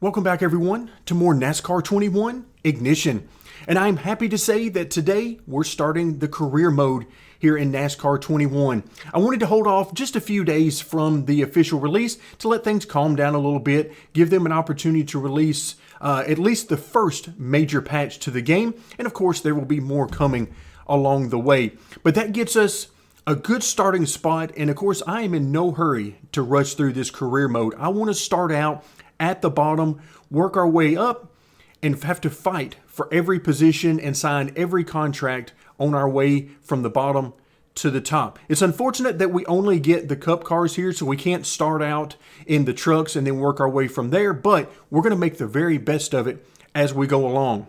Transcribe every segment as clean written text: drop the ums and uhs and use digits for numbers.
Welcome back everyone to more NASCAR 21 Ignition. And I'm happy to say that today we're starting the career mode here in NASCAR 21. I wanted to hold off just a few days from the official release to let things calm down a little bit, give them an opportunity to release at least the first major patch to the game. And of course there will be more coming along the way. But that gets us a good starting spot. And of course I am in no hurry to rush through this career mode. I want to start out at the bottom, work our way up, and have to fight for every position and sign every contract on our way from the bottom to the top. It's unfortunate that we only get the cup cars here, so we can't start out in the trucks and then work our way from there, but we're going to make the very best of it as we go along.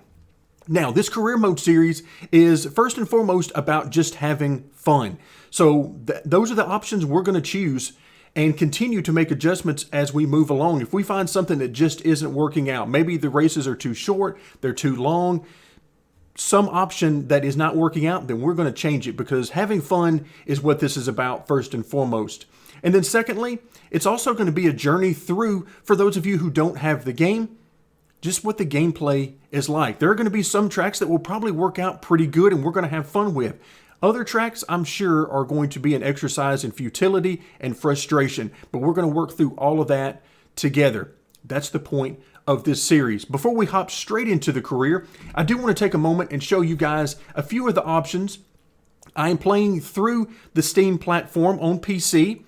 Now, this career mode series is first and foremost about just having fun. So those are the options we're going to choose and continue to make adjustments as we move along. If we find something that just isn't working out, maybe the races are too short, they're too long, some option that is not working out, then we're going to change it, because having fun is what this is about first and foremost. And then secondly, it's also going to be a journey through, for those of you who don't have the game, just what the gameplay is like. There are going to be some tracks that will probably work out pretty good and we're going to have fun with. Other tracks, I'm sure, are going to be an exercise in futility and frustration, but we're going to work through all of that together. That's the point of this series. Before we hop straight into the career, I do want to take a moment and show you guys a few of the options. I am playing through the Steam platform on PC,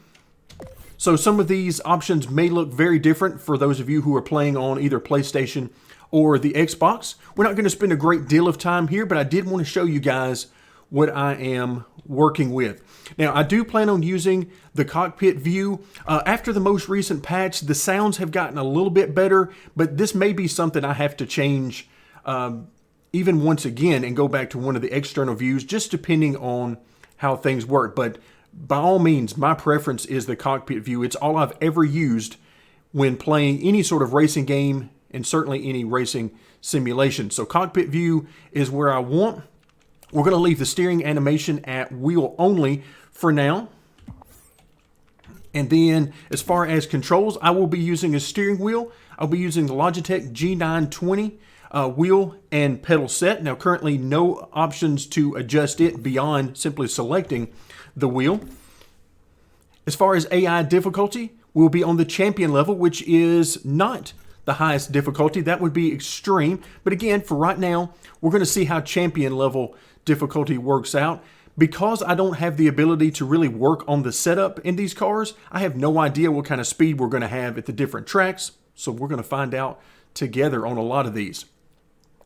so some of these options may look very different for those of you who are playing on either PlayStation or the Xbox. We're not going to spend a great deal of time here, but I did want to show you guys what I am working with. Now, I do plan on using the cockpit view. After the most recent patch, the sounds have gotten a little bit better, but this may be something I have to change even once again and go back to one of the external views, just depending on how things work. But by all means, my preference is the cockpit view. It's all I've ever used when playing any sort of racing game, and certainly any racing simulation. So cockpit view is where I want. We're going to leave the steering animation at wheel only for now. And then as far as controls, I will be using a steering wheel. I'll be using the Logitech G920 wheel and pedal set. Now currently no options to adjust it beyond simply selecting the wheel. As far as AI difficulty, we'll be on the champion level, which is not the highest difficulty. That would be extreme. But again, for right now, we're going to see how champion level difficulty works out. Because I don't have the ability to really work on the setup in these cars, I have no idea what kind of speed we're going to have at the different tracks. So we're going to find out together on a lot of these.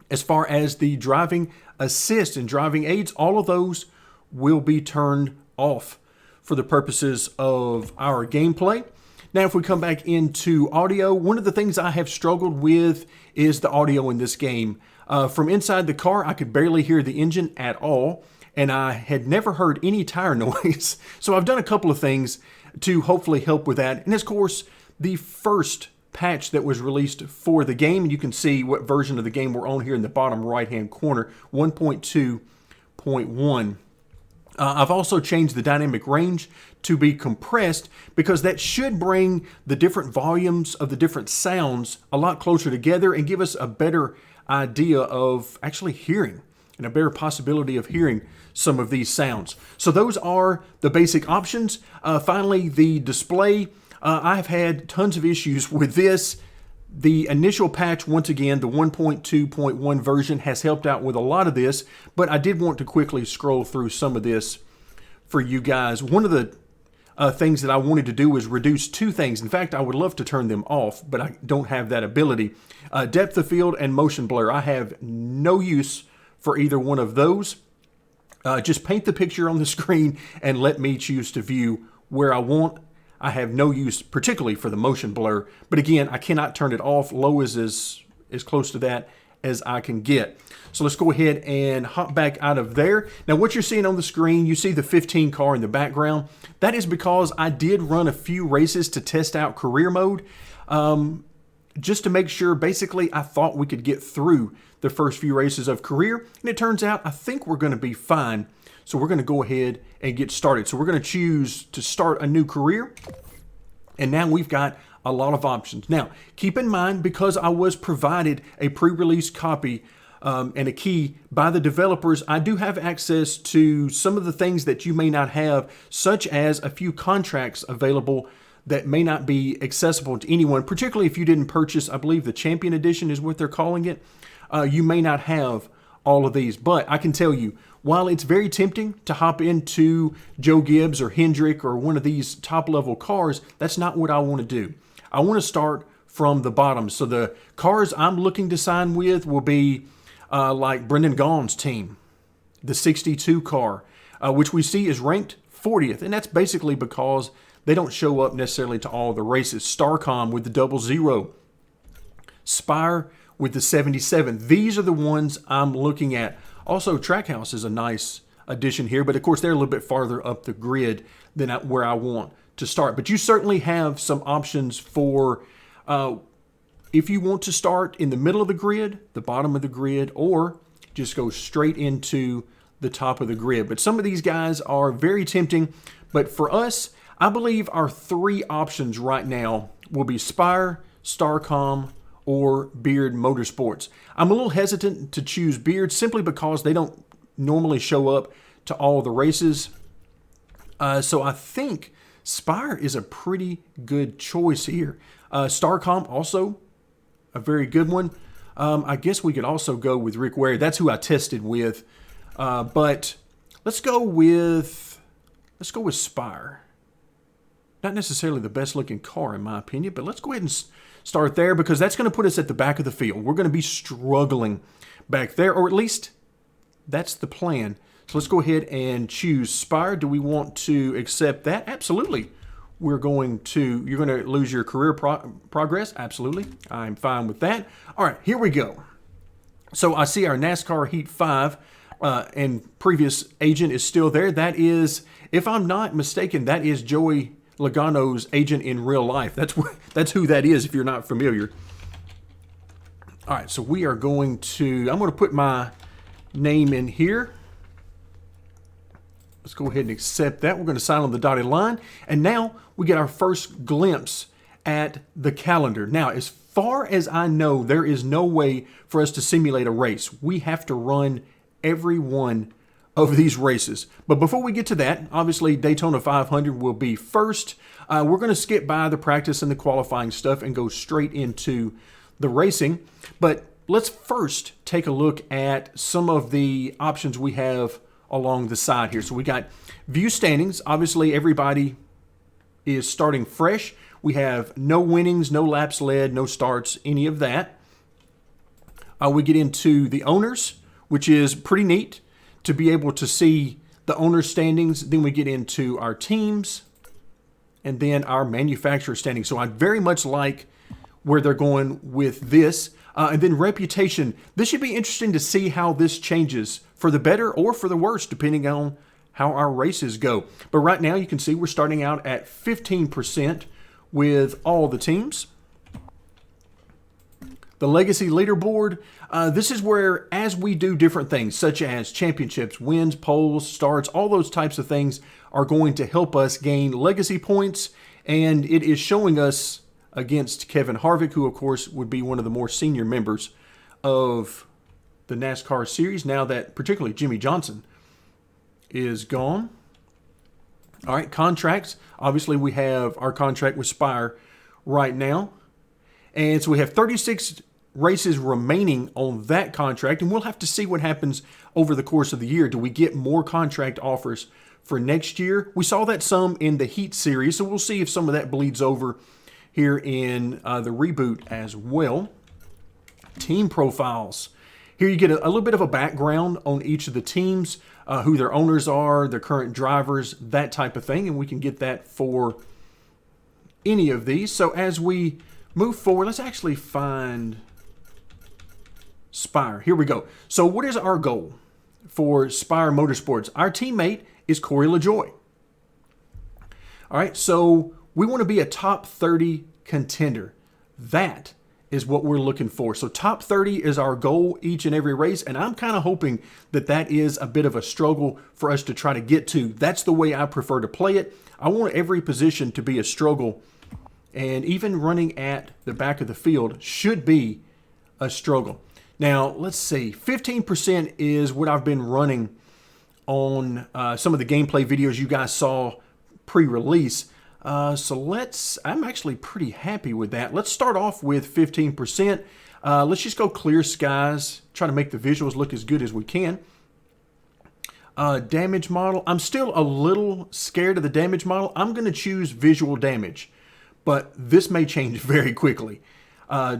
As far as the driving assist and driving aids, all of those will be turned off for the purposes of our gameplay. Now, if we come back into audio, one of the things I have struggled with is the audio in this game. From inside the car, I could barely hear the engine at all, and I had never heard any tire noise. So I've done a couple of things to hopefully help with that. And of course, the first patch that was released for the game, and you can see what version of the game we're on here in the bottom right-hand corner, 1.2.1. I've also changed the dynamic range to be compressed, because that should bring the different volumes of the different sounds a lot closer together and give us a better idea of actually hearing and a better possibility of hearing some of these sounds. So those are the basic options. Finally, the display. I've had tons of issues with this. The initial patch, once again, the 1.2.1 version has helped out with a lot of this, but I did want to quickly scroll through some of this for you guys. One of the things that I wanted to do was reduce two things. In fact, I would love to turn them off, but I don't have that ability. Depth of field and motion blur. I have no use for either one of those. Just paint the picture on the screen and let me choose to view where I want. I have no use particularly for the motion blur, but again, I cannot turn it off. Low is as close to that as I can get. So let's go ahead and hop back out of there. Now what you're seeing on the screen, you see the 15 car in the background. That is because I did run a few races to test out career mode, just to make sure. Basically, I thought we could get through the first few races of career, and it turns out I think we're going to be fine. So we're going to go ahead and get started. So we're going to choose to start a new career. And now we've got a lot of options. Now, keep in mind, because I was provided a pre-release copy and a key by the developers, I do have access to some of the things that you may not have, such as a few contracts available that may not be accessible to anyone, particularly if you didn't purchase, I believe the Champion Edition is what they're calling it. You may not have all of these, but I can tell you, while it's very tempting to hop into Joe Gibbs or Hendrick or one of these top level cars, that's not what I want to do. I want to start from the bottom. So the cars I'm looking to sign with will be like Brendan Gaughan's team, the 62 car, which we see is ranked 40th. And that's basically because they don't show up necessarily to all the races. Starcom with the 00, Spire with the 77. These are the ones I'm looking at. Also, Trackhouse is a nice addition here, but of course they're a little bit farther up the grid than where I want to start. But you certainly have some options for if you want to start in the middle of the grid, the bottom of the grid, or just go straight into the top of the grid. But some of these guys are very tempting. But for us, I believe our three options right now will be Spire, Starcom, or Beard Motorsports. I'm a little hesitant to choose Beard simply because they don't normally show up to all the races. So I think Spire is a pretty good choice here. Starcom also a very good one. I guess we could also go with Rick Ware. That's who I tested with. But let's go with Spire. Not necessarily the best looking car in my opinion, but let's go ahead and start there because that's going to put us at the back of the field. We're going to be struggling back there, or at least that's the plan. So let's go ahead and choose Spire. Do we want to accept that? Absolutely. You're going to lose your career progress. Absolutely. I'm fine with that. All right, here we go. So I see our NASCAR Heat 5 and previous agent is still there. That is, if I'm not mistaken, that is Joey Logano's agent in real life. That's who that is if you're not familiar. All right, so we are I'm going to put my name in here. Let's go ahead and accept that. We're going to sign on the dotted line. And now we get our first glimpse at the calendar. Now, as far as I know, there is no way for us to simulate a race. We have to run every one of these races. But before we get to that, obviously Daytona 500 will be first. We're going to skip by the practice and the qualifying stuff and go straight into the racing. But let's first take a look at some of the options we have along the side here. So we got view standings. Obviously everybody is starting fresh. We have no winnings, no laps led, no starts, any of that. We get into the owners, which is pretty neat to be able to see the owners standings. Then we get into our teams and then our manufacturer standings. So I very much like where they're going with this. And then reputation. This should be interesting to see how this changes for the better or for the worse, depending on how our races go. But right now you can see we're starting out at 15% with all the teams. The legacy leaderboard, this is where as we do different things such as championships, wins, poles, starts, all those types of things are going to help us gain legacy points. And it is showing us against Kevin Harvick, who of course would be one of the more senior members of the NASCAR series now that particularly Jimmy Johnson is gone. All right, contracts. Obviously we have our contract with Spire right now. And so we have 36 races remaining on that contract, and we'll have to see what happens over the course of the year. Do we get more contract offers for next year? We saw that some in the Heat series, so we'll see if some of that bleeds over here in the reboot as well. Team profiles. Here you get a little bit of a background on each of the teams, who their owners are, their current drivers, that type of thing, and we can get that for any of these. So as we move forward, let's actually find Spire. Here we go. So what is our goal for Spire Motorsports? Our teammate is Corey LaJoie. All right, so we want to be a top 30 contender. That is what we're looking for. So top 30 is our goal each and every race, and I'm kind of hoping that that is a bit of a struggle for us to try to get to. That's the way I prefer to play it. I want every position to be a struggle and even running at the back of the field should be a struggle. Now, let's see, 15% is what I've been running on some of the gameplay videos you guys saw pre-release. I'm actually pretty happy with that. Let's start off with 15%. Let's just go clear skies, try to make the visuals look as good as we can. Damage model. I'm still a little scared of the damage model. I'm going to choose visual damage, but this may change very quickly.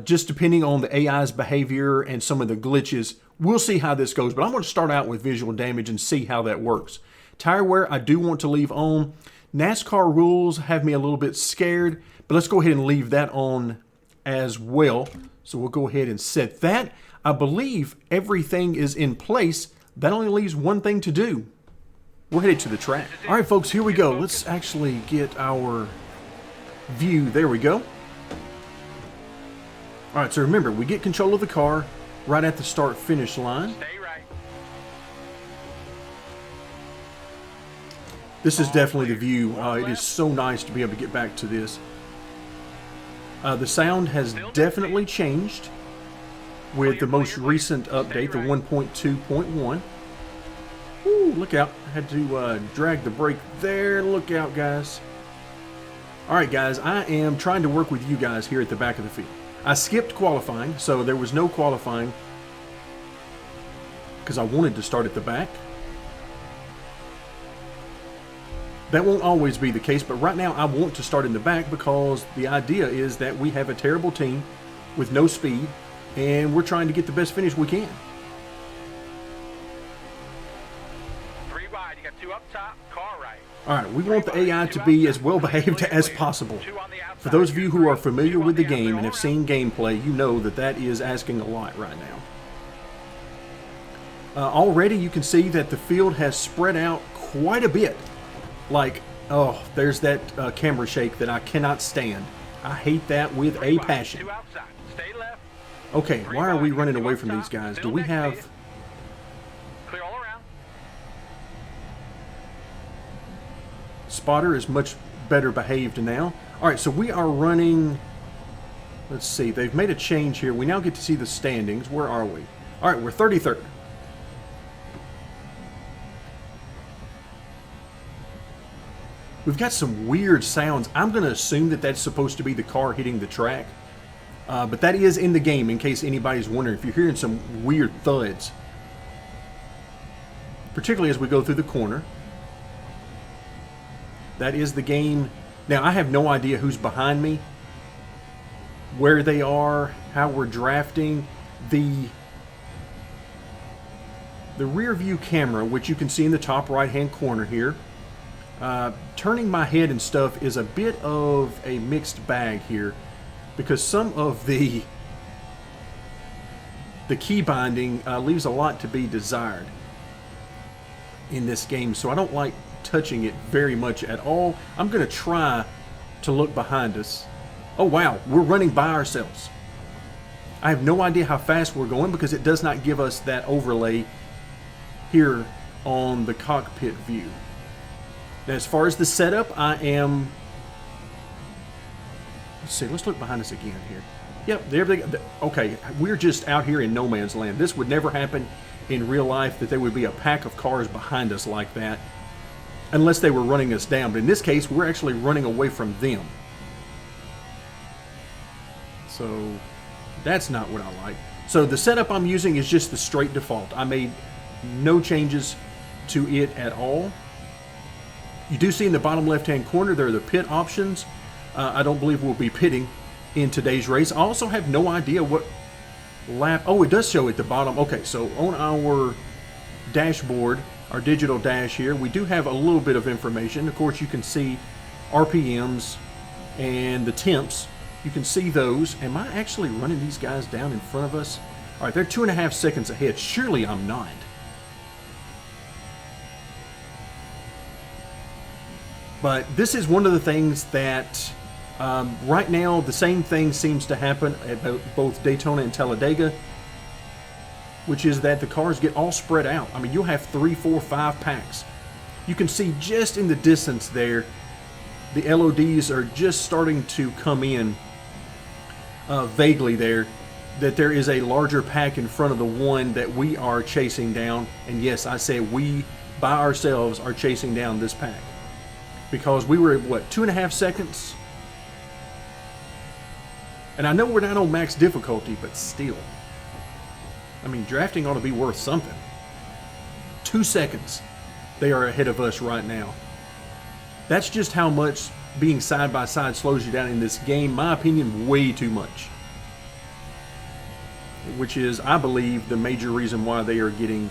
Just depending on the AI's behavior and some of the glitches. We'll see how this goes, but I'm going to start out with visual damage and see how that works. Tire wear, I do want to leave on. NASCAR rules have me a little bit scared, but let's go ahead and leave that on as well. So we'll go ahead and set that. I believe everything is in place. That only leaves one thing to do. We're headed to the track. All right, folks, here we go. Let's actually get our view. There we go. All right, so remember, we get control of the car right at the start-finish line. Stay right. This is definitely the view. It is so nice to be able to get back to this. The sound has definitely changed with the most recent update, the 1.2.1. Ooh, look out. I had to drag the brake there. Look out, guys. All right, guys, I am trying to work with you guys here at the back of the field. I skipped qualifying, so there was no qualifying because I wanted to start at the back. That won't always be the case, but right now I want to start in the back because the idea is that we have a terrible team with no speed, and we're trying to get the best finish we can. 3 wide, you got 2 up top, car right. All right, we want the AI to be as well behaved as possible. 2 on the outside. For those of you who are familiar with the game and have seen gameplay, you know that that is asking a lot right now. Already you can see that the field has spread out quite a bit. Like, oh, there's that camera shake that I cannot stand. I hate that with a passion. 2 outside. Stay left. Okay, why are we running away from these guys? Do we have... Clear all around. Spotter is much better behaved now. All right, so we are running... Let's see, they've made a change here. We now get to see the standings. Where are we? All right, we're 33rd. We've got some weird sounds. I'm going to assume that that's supposed to be the car hitting the track. But that is in the game, in case anybody's wondering. If you're hearing some weird thuds. Particularly as we go through the corner. That is the game. Now, I have no idea who's behind me. Where they are. How we're drafting. The rear view camera, which you can see in the top right-hand corner here. Turning my head and stuff is a bit of a mixed bag here because some of the key binding leaves a lot to be desired in this game, so I don't like touching it very much at all. I'm going to try to look behind us. Oh wow, we're running by ourselves. I have no idea how fast we're going because it does not give us that overlay here on the cockpit view. Now, as far as the setup, I am... Let's see, let's look behind us again here. Yep, there they go. Okay, we're just out here in no man's land. This would never happen in real life, that there would be a pack of cars behind us like that, unless they were running us down. But in this case, we're actually running away from them. So, that's not what I like. So, the setup I'm using is just the straight default. I made no changes to it at all. You do see in the bottom left-hand corner there are the pit options. I don't believe we'll be pitting in today's race. I also have no idea what lap... Oh, it does show at the bottom. Okay, so on our dashboard, our digital dash here, we do have a little bit of information. Of course, you can see RPMs and the temps. You can see those. Am I actually running these guys down in front of us? All right, they're 2.5 seconds ahead. Surely I'm not. But this is one of the things that right now the same thing seems to happen at both Daytona and Talladega, which is that the cars get all spread out. I mean, you'll have 3, 4, 5 packs. You can see just in the distance there the LODs are just starting to come in vaguely there, that there is a larger pack in front of the one that we are chasing down. And yes, I say we by ourselves are chasing down this pack, because we were at what, 2.5 seconds. And I know we're not on max difficulty, but still, I mean, drafting ought to be worth something. 2 seconds they are ahead of us right now. That's just how much being side by side slows you down in this game. My opinion, way too much. Which is, I believe, the major reason why they are getting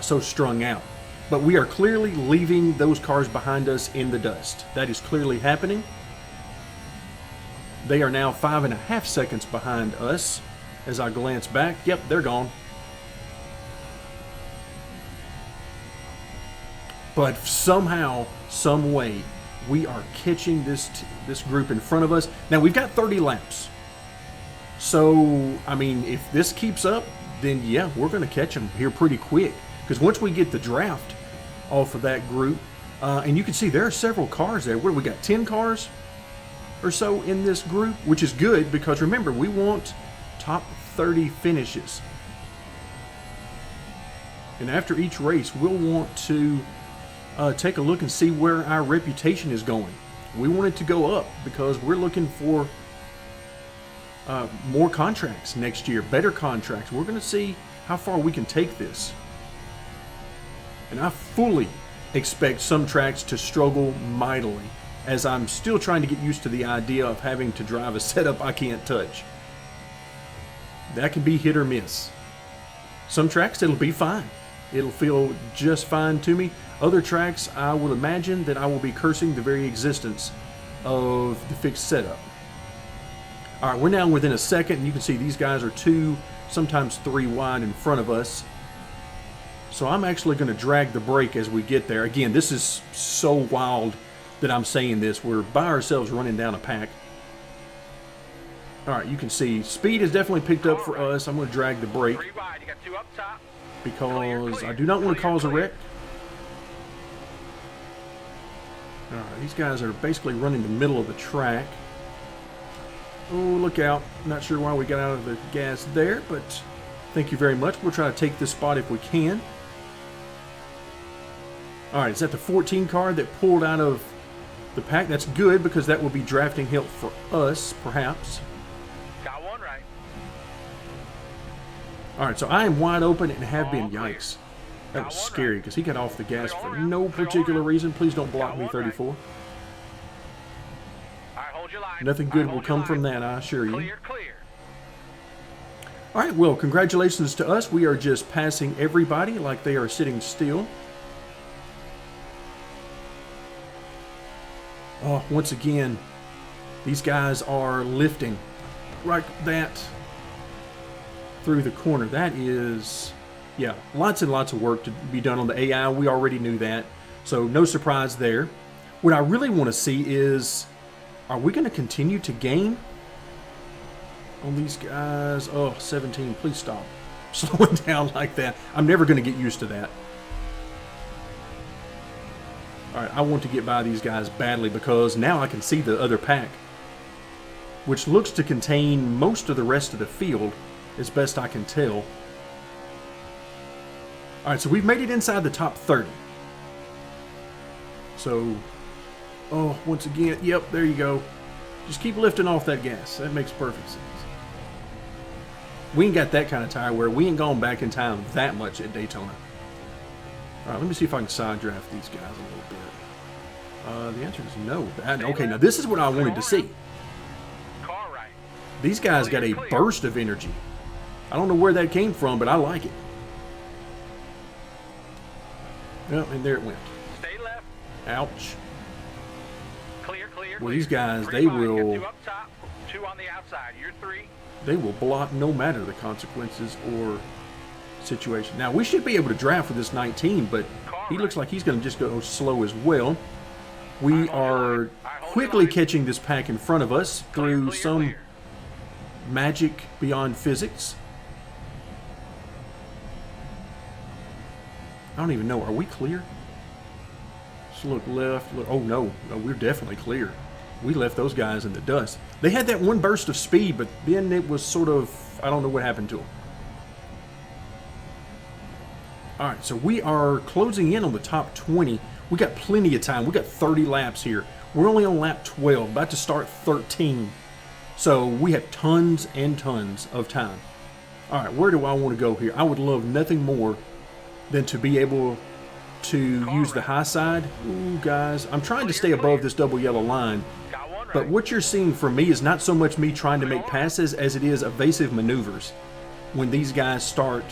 so strung out. But we are clearly leaving those cars behind us in the dust. That is clearly happening. They are now 5.5 seconds behind us. As I glance back, yep, they're gone. But somehow, some way, we are catching this group in front of us. Now, we've got 30 laps. So, I mean, if this keeps up, then yeah, we're going to catch them here pretty quick. Because once we get the draft off of that group, and you can see there are several cars there. What, we got 10 cars or so in this group, which is good, because remember, we want top 30 finishes. And after each race, we'll want to take a look and see where our reputation is going. We want it to go up, because we're looking for more contracts next year, better contracts. We're going to see how far we can take this. And I fully expect some tracks to struggle mightily, as I'm still trying to get used to the idea of having to drive a setup I can't touch. That can be hit or miss. Some tracks, it'll be fine. It'll feel just fine to me. Other tracks, I will imagine that I will be cursing the very existence of the fixed setup. All right, we're now within a second, and you can see these guys are 2, sometimes 3 wide in front of us. So I'm actually going to drag the brake as we get there. Again, this is so wild that I'm saying this. We're by ourselves running down a pack. All right, you can see speed has definitely picked up for us. I'm going to drag the brake because I do not want to cause a wreck. All right, these guys are basically running the middle of the track. Oh, look out. Not sure why we got out of the gas there, but thank you very much. We'll try to take this spot if we can. All right, is that the 14 car that pulled out of the pack? That's good, because that will be drafting help for us, perhaps. Got one right. All right, so I am wide open and have been. Yikes. That was scary, because he got off the gas for no particular reason. Please don't block me, 34. All right, hold your line. Nothing good will come from that, I assure you. Clear, clear. All right, well, congratulations to us. We are just passing everybody like they are sitting still. Oh, once again, these guys are lifting right that through the corner. That is, yeah, lots and lots of work to be done on the AI. We already knew that, so no surprise there. What I really want to see is, are we going to continue to gain on these guys? Oh, 17, please stop slowing down like that. I'm never going to get used to that. All right, I want to get by these guys badly, because now I can see the other pack, which looks to contain most of the rest of the field, as best I can tell. All right, so we've made it inside the top 30. So, oh, once again, yep, there you go. Just keep lifting off that gas. That makes perfect sense. We ain't got that kind of tire wear. We ain't gone back in time that much at Daytona. All right, let me see if I can side draft these guys a little bit. The answer is no. Okay, now this is what I wanted to see. These guys got a burst of energy. I don't know where that came from, but I like it. Well, and there it went. Stay left. Ouch. Clear, clear. Well, these guys, they will... 2 up top, 2 on the outside. You're 3. They will block no matter the consequences or situation. Now, we should be able to draft for this 19, but he looks like he's going to just go slow as well. We are quickly catching this pack in front of us through some magic beyond physics. I don't even know. Are we clear? Let's look left. Look, oh no, we're definitely clear. We left those guys in the dust. They had that one burst of speed, but then it was sort of, I don't know what happened to them. All right, so we are closing in on the top 20. We got plenty of time. We got 30 laps here. We're only on lap 12, about to start 13. So we have tons and tons of time. All right, where do I want to go here? I would love nothing more than to be able to use the high side. Ooh, guys, I'm trying to stay above this double yellow line. But what you're seeing from me is not so much me trying to make passes as it is evasive maneuvers when these guys start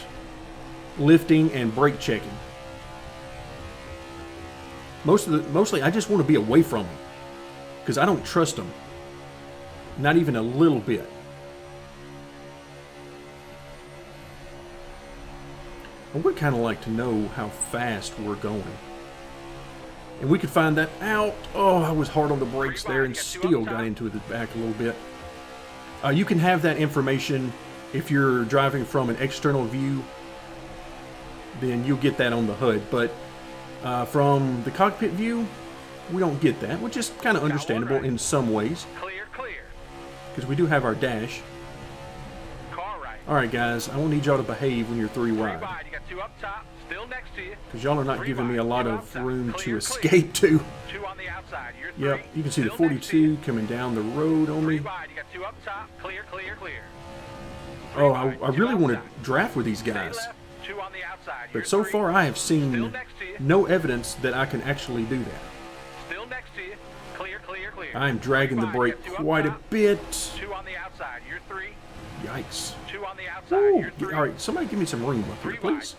lifting and brake checking. Mostly I just want to be away from them because I don't trust them. Not even a little bit. I would kind of like to know how fast we're going. And we could find that out. Oh, I was hard on the brakes there and still got into the back a little bit. You can have that information if you're driving from an external view. Then you'll get that on the HUD. But from the cockpit view, we don't get that, which is kind of understandable in some ways. Because we do have our dash. All right, guys, I won't need y'all to behave when you're 3 wide. Because y'all are not giving me a lot of room to escape to. Yep, you can see the 42 coming down the road on me. Oh, I really want to draft with these guys. But so far, I have seen no evidence that I can actually do that. I'm dragging the brake quite a bit. Yikes. Ooh, all right, somebody give me some room up here, please.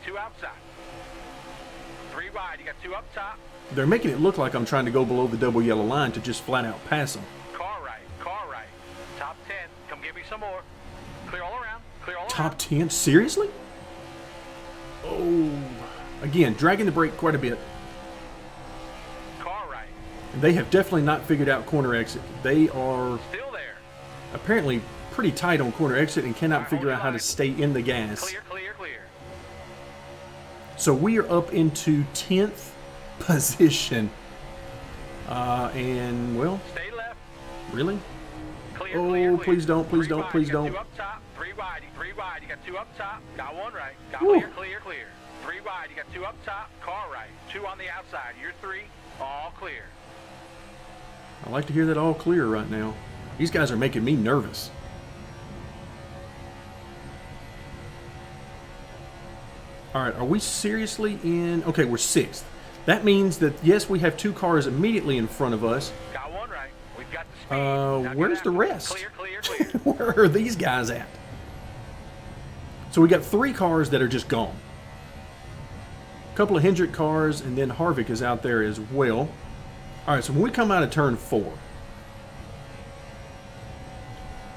They're making it look like I'm trying to go below the double yellow line to just flat out pass them. Car right. Top 10. Come give me some more. Clear all around. Top 10? Seriously? Oh, again, dragging the brake quite a bit. Car right. They have definitely not figured out corner exit. They are Still there. apparently pretty tight on corner exit and cannot figure out how to stay in the gas. Clear. So we are up into 10th position. And, well, Stay left. really? Clear. Please don't. You got 2 up top. 3 wide. You got 2 up top. Got 1 right. Got Woo. clear. 3 wide. You got 2 up top. Car right. 2 on the outside. You're 3. All clear. I like to hear that all clear right now. These guys are making me nervous. All right, are we seriously in? Okay, we're 6th. That means that, yes, we have 2 cars immediately in front of us. Got 1 right. We've got the speed. Now Where's the rest? Clear. Where are these guys at? So we got 3 cars that are just gone. A couple of Hendrick cars, and then Harvick is out there as well. All right, so when we come out of turn 4,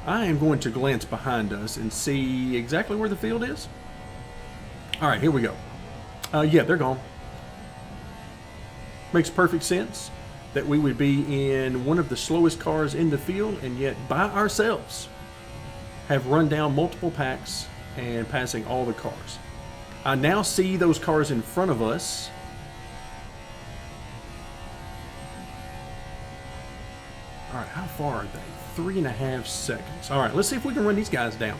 I am going to glance behind us and see exactly where the field is. All right, here we go. Yeah, they're gone. Makes perfect sense that we would be in one of the slowest cars in the field and yet by ourselves have run down multiple packs and passing all the cars. I now see those cars in front of us. All right, how far are they? 3.5 seconds. All right, let's see if we can run these guys down.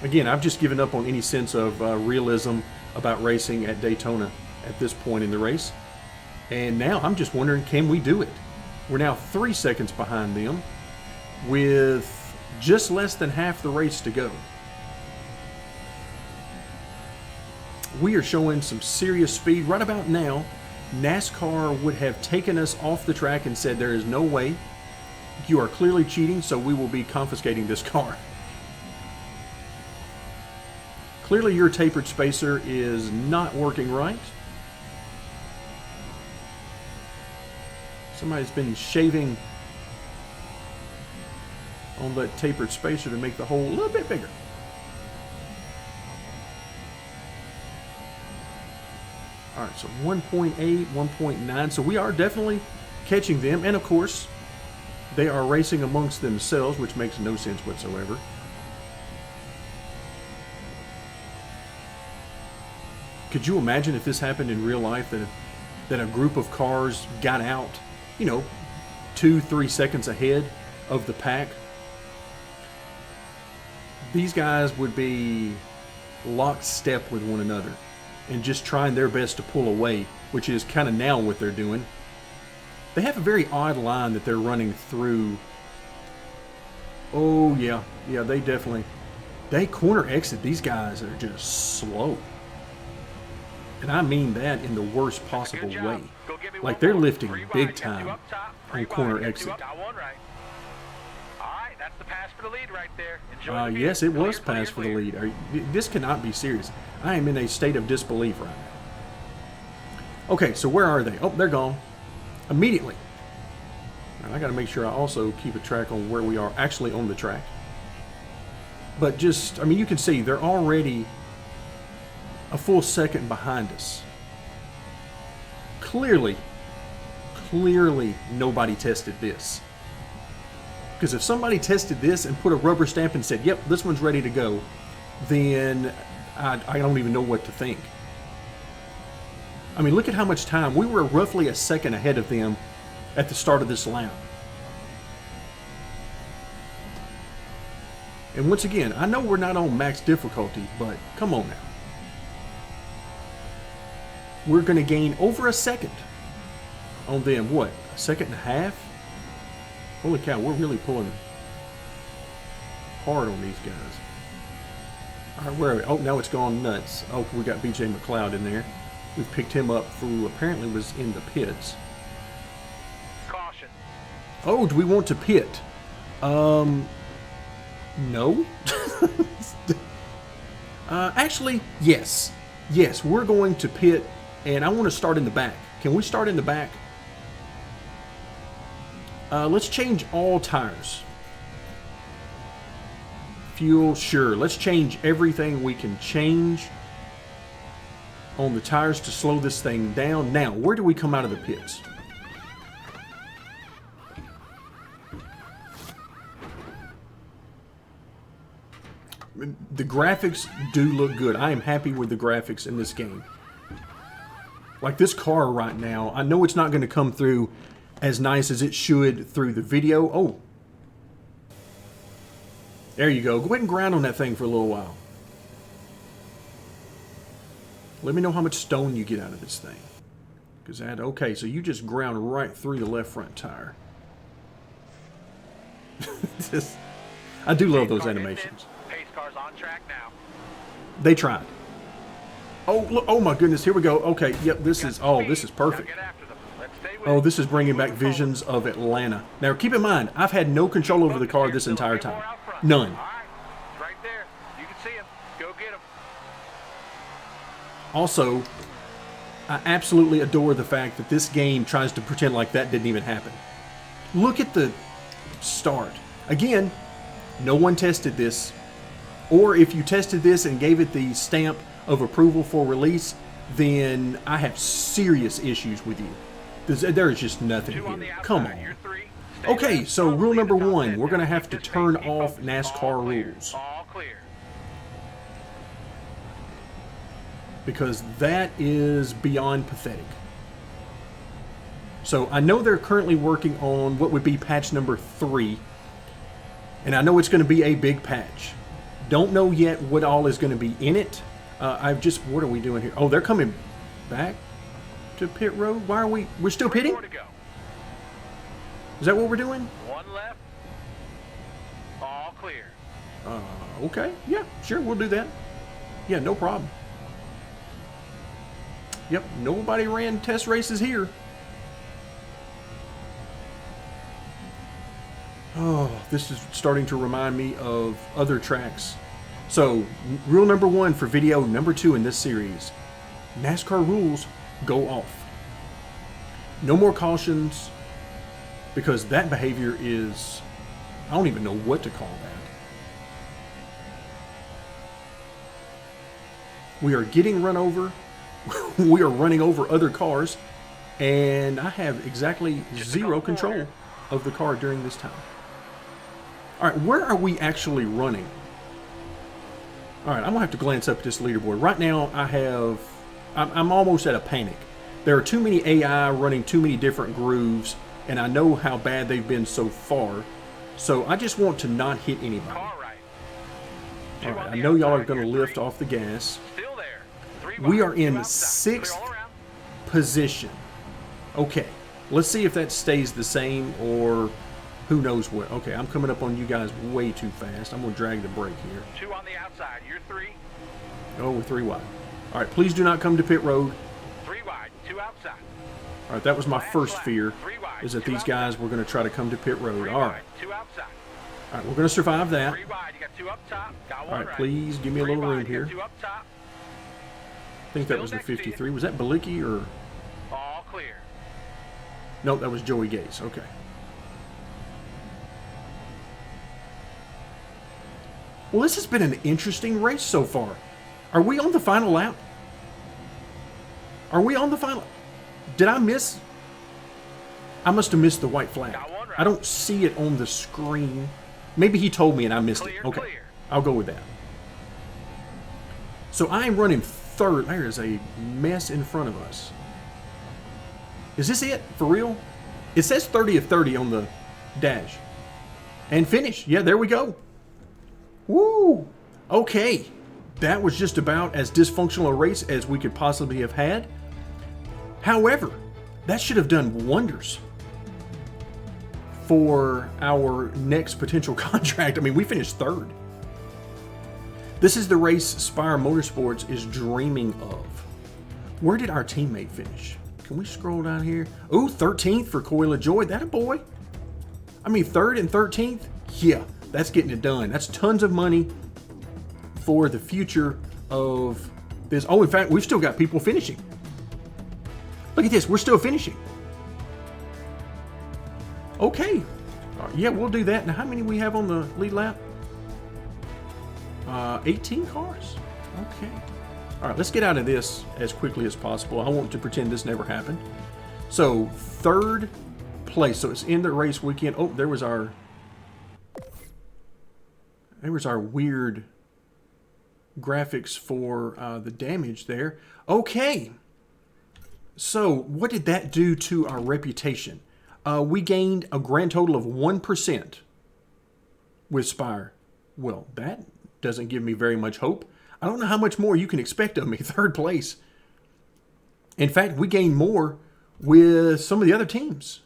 Again, I've just given up on any sense of realism about racing at Daytona at this point in the race. And now I'm just wondering, can we do it? We're now 3 seconds behind them with just less than half the race to go. We are showing some serious speed. Right about now, NASCAR would have taken us off the track and said, there is no way. You are clearly cheating, so we will be confiscating this car. Clearly your tapered spacer is not working right. Somebody's been shaving on that tapered spacer to make the hole a little bit bigger. All right, so 1.8, 1.9. So we are definitely catching them. And of course, they are racing amongst themselves, which makes no sense whatsoever. Could you imagine if this happened in real life, that that a group of cars got out, you know, 2-3 seconds ahead of the pack, these guys would be lockstep with one another and just trying their best to pull away, which is kind of now what they're doing. They have a very odd line that they're running through. Oh, yeah. Yeah, they corner exit. These guys are just slow. And I mean that in the worst possible way. Like, they're lifting big time on corner exit. That's the pass for the lead right there. Enjoy the yes, it view. was pass for the lead. This cannot be serious. I am in a state of disbelief right now. Okay, so where are they? Oh, they're gone. Immediately. And I got to make sure I also keep a track on where we are actually on the track. But just, I mean, you can see they're already a full second behind us. Clearly nobody tested this. Because if somebody tested this and put a rubber stamp and said, yep, this one's ready to go, then I don't even know what to think. I mean, look at how much time. We were roughly a second ahead of them at the start of this lap. And once again, I know we're not on max difficulty, but come on now. We're going to gain over a second on them. What, a second and a half? Holy cow, we're really pulling hard on these guys. All right, where are we? Oh, now it's gone nuts. Oh, we got BJ McLeod in there. We picked him up who apparently was in the pits. Caution. Oh, do we want to pit? No. Actually, yes. Yes, we're going to pit, and I want to start in the back. Can we start in the back? Let's change all tires. Fuel, sure. Let's change everything we can change on the tires to slow this thing down. Now, where do we come out of the pits? The graphics do look good. I am happy with the graphics in this game. Like this car right now, I know it's not going to come through as nice as it should through the video. Oh. There you go. Go ahead and grind on that thing for a little while. Let me know how much stone you get out of this thing. Because that, okay, so you just ground right through the left front tire. I do love those animations. Pace car's on track now. They tried. Oh, look, oh my goodness, here we go. Okay, yep, this is perfect. Oh, this is bringing back visions of Atlanta. Now, keep in mind, I've had no control over the car this entire time. None. Right there. You can see him. Go get him. Also, I absolutely adore the fact that this game tries to pretend like that didn't even happen. Look at the start. Again, no one tested this. Or if you tested this and gave it the stamp of approval for release, then I have serious issues with you. There is just nothing here. Come on. Okay, so rule number 1, we're going to have to turn off NASCAR rules. Because that is beyond pathetic. So I know they're currently working on what would be patch number 3. And I know it's going to be a big patch. Don't know yet what all is going to be in it. What are we doing here? Oh, they're coming back to pit road? Why are we're still pitting? Is that what we're doing? One left. All clear. Okay. Yeah, sure, we'll do that. Yeah, no problem. Yep, nobody ran test races here. Oh, this is starting to remind me of other tracks. So, rule number 1 for video number 2 in this series. NASCAR rules go off. No more cautions, because that behavior is, I don't even know what to call that. We are getting run over. We are running over other cars, and I have exactly zero control of the car during this time. All right, where are we actually running? All right, I'm gonna have to glance up at this leaderboard. Right now, I'm almost at a panic There are too many AI running too many different grooves, and I know how bad they've been so far. So I just want to not hit anybody. Car right. All right, I know y'all are going to lift off the gas. Still there. 3 We wide, are 2 in outside. 6th Clear all around. position. Okay, let's see if that stays the same or who knows what. Okay, I'm coming up on you guys way too fast. I'm going to drag the brake here. 2 on the outside. You're 3. Oh, we're 3 wide. All right, please do not come to pit road. 3 wide. 2 outside. All right, that was my Last first lap. fear, 3 wide, is that 2 these guys were going to try to come to pit 3 road. All wide, right. 2 outside. All right, we're going to survive that. 3 wide. You got 2 up top. Got 1 All right, right. please give me a 3 little room wide, you here. got 2 up top. I think that Still was the next to you. 53. Was that Balicki or? All clear. Nope, that was Joey Gates. Okay. Well, this has been an interesting race so far. Are we on the final lap? Are we on the final? Did I miss? I must have missed the white flag. Got 1 right. I don't see it on the screen. Maybe he told me and I missed Clear, it. Okay. clear. I'll go with that. So I am running 3rd. There is a mess in front of us. Is this it? For real? It says 30 of 30 on the dash. And finish. Yeah, there we go. Woo! Okay. That was just about as dysfunctional a race as we could possibly have had. However, that should have done wonders for our next potential contract. I mean, we finished 3rd. This is the race Spire Motorsports is dreaming of. Where did our teammate finish? Can we scroll down here? Ooh, 13th for Coil of Joy. That a boy. I mean, 3rd and 13th? Yeah, that's getting it done. That's tons of money for the future of this. Oh, in fact, we've still got people finishing. Look at this. We're still finishing. Okay. Yeah, we'll do that. Now, how many we have on the lead lap? 18 cars. Okay. All right, let's get out of this as quickly as possible. I want to pretend this never happened. So, 3rd place. So, it's in the race weekend. Oh, there was our weird graphics for the damage there. Okay. So, what did that do to our reputation? We gained a grand total of 1% with Spire. Well, that doesn't give me very much hope. I don't know how much more you can expect of me. 3rd place. In fact, we gained more with some of the other teams.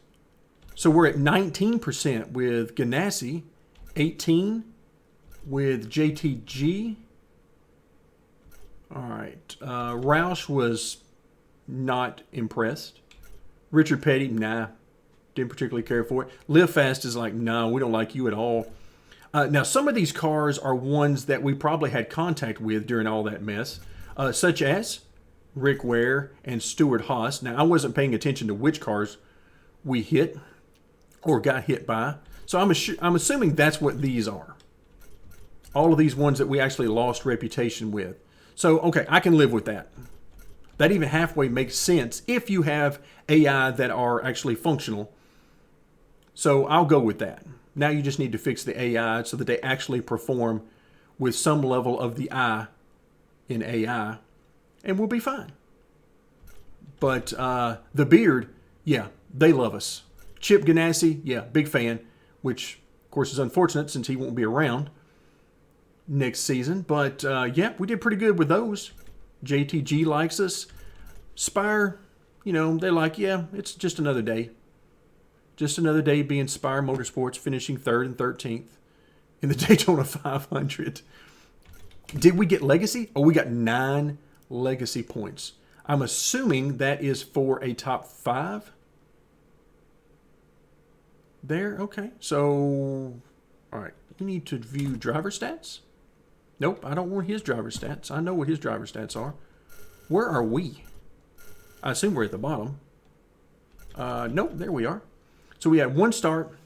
So we're at 19% with Ganassi, 18 with JTG. All right. Roush was not impressed. Richard Petty, nah. Didn't particularly care for it. Live Fast is like, no, we don't like you at all. Now, some of these cars are ones that we probably had contact with during all that mess, such as Rick Ware and Stuart Haas. Now, I wasn't paying attention to which cars we hit or got hit by, so I'm assuming that's what these are. All of these ones that we actually lost reputation with. So, okay, I can live with that. That even halfway makes sense if you have AI that are actually functional. So I'll go with that. Now you just need to fix the AI so that they actually perform with some level of the I in AI, and we'll be fine. But the Beard, yeah, they love us. Chip Ganassi, yeah, big fan, which, of course, is unfortunate since he won't be around next season. But, yeah, we did pretty good with those. JTG likes us. Spire, you know, they're like, yeah, it's just another day. Just another day being Spire Motorsports, finishing 3rd and 13th in the Daytona 500. Did we get Legacy? Oh, we got 9 Legacy points. I'm assuming that is for a top 5. There, okay. So, all right. You need to view driver stats? Nope, I don't want his driver stats. I know what his driver stats are. Where are we? I assume we're at the bottom. Nope, there we are. So we had 1 start,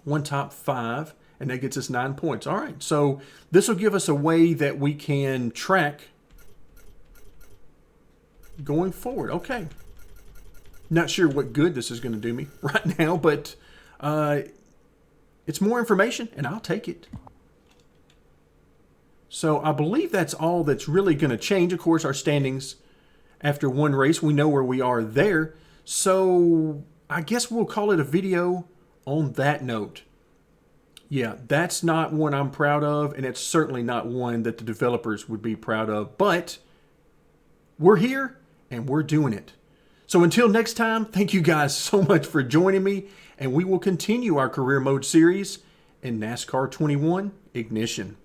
1 top 5, and that gets us 9 points. All right, so this will give us a way that we can track going forward. Okay. Not sure what good this is going to do me right now, but it's more information, and I'll take it. So I believe that's all that's really going to change. Of course, our standings after one race. We know where we are there. So I guess we'll call it a video on that note. Yeah, that's not one I'm proud of, and it's certainly not one that the developers would be proud of. But we're here, and we're doing it. So until next time, thank you guys so much for joining me, and we will continue our career mode series in NASCAR 21 Ignition.